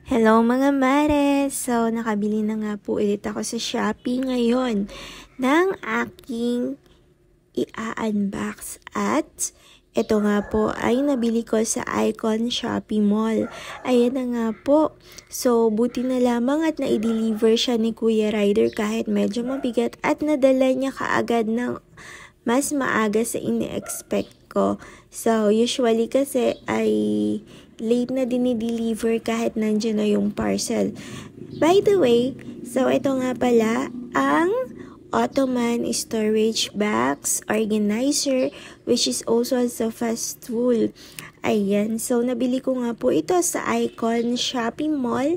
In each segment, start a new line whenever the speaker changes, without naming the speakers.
Hello mga mare! So, nakabili na nga po ulit ako sa Shopee ngayon ng aking i-unbox. At ito nga po ay nabili ko sa Icon Shopee Mall. Ayan na nga po. So, buti na lamang at na-deliver siya ni Kuya Rider kahit medyo mabigat at nadala niya kaagad ng mas maaga sa ini-expect ko. So, usually kasi ay late na dinideliver kahit nandiyan na yung parcel. By the way, so ito nga pala ang Ottoman Storage Box Organizer, which is also a fast tool. Ayan, so nabili ko nga po ito sa Icon Shopee Mall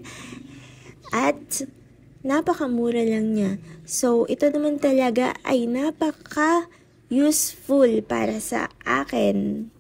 at napakamura lang niya. So, ito naman talaga ay napaka-useful para sa akin.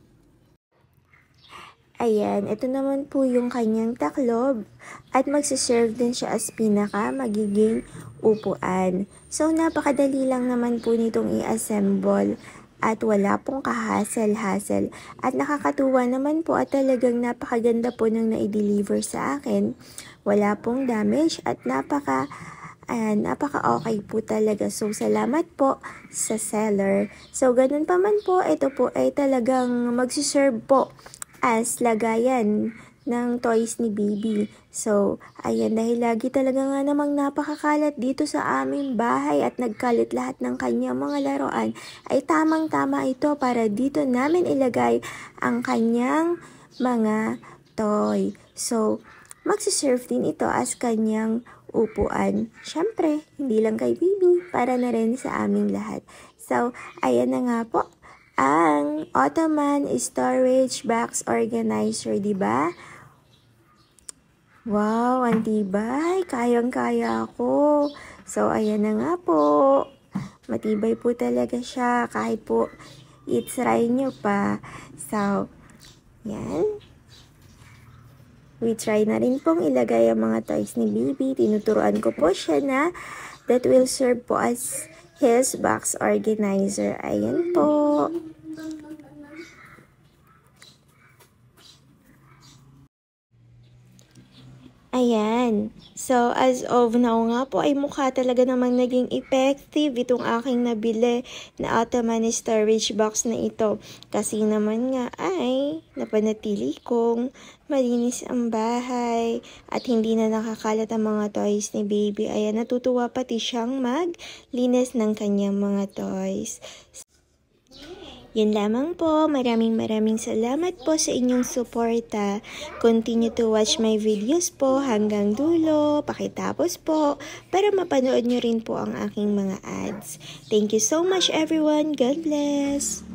Ayan, ito naman po yung kanyang taklob at magsiserve din siya as magiging upuan. So, napakadali lang naman po nitong i-assemble at wala pong kahasel-hasel. At nakakatuwa naman po at talagang napakaganda po nang na-deliver sa akin. Wala pong damage at napaka-okay po talaga. So, salamat po sa seller. So, ganun pa man po, ito po ay talagang magsiserve po as lagayan ng toys ni baby. So, ayan, dahil lagi talaga nga namang napakakalat dito sa aming bahay at nagkalit lahat ng kanyang mga laruan, ay tamang-tama ito para dito namin ilagay ang kanyang mga toy. So, magsiserve din ito as kanyang upuan. Syempre, hindi lang kay baby, para na rin sa aming lahat. So, ayan na nga po ang Ottoman Storage Box Organizer, diba? Wow, ang tibay. Kayang-kaya ako. So, ayan na nga po. Matibay po talaga siya kahit po i-try nyo pa. So, yan. We try na rin pong ilagay ang mga toys ni baby. Tinuturuan ko po siya na that will serve po as his box organizer. Ayan po. Ayan. So, as of now nga po, ay mukha talaga namang naging effective itong aking nabili na Ottoman storage box na ito. Kasi naman nga ay napanatili kong malinis ang bahay at hindi na nakakalat ang mga toys ni baby. Ayan, natutuwa pati siyang maglinis ng kanyang mga toys. Yan lamang po. Maraming salamat po sa inyong suporta. Continue to watch my videos po hanggang dulo. Pakitapos po para mapanood nyo rin po ang aking mga ads. Thank you so much everyone. God bless!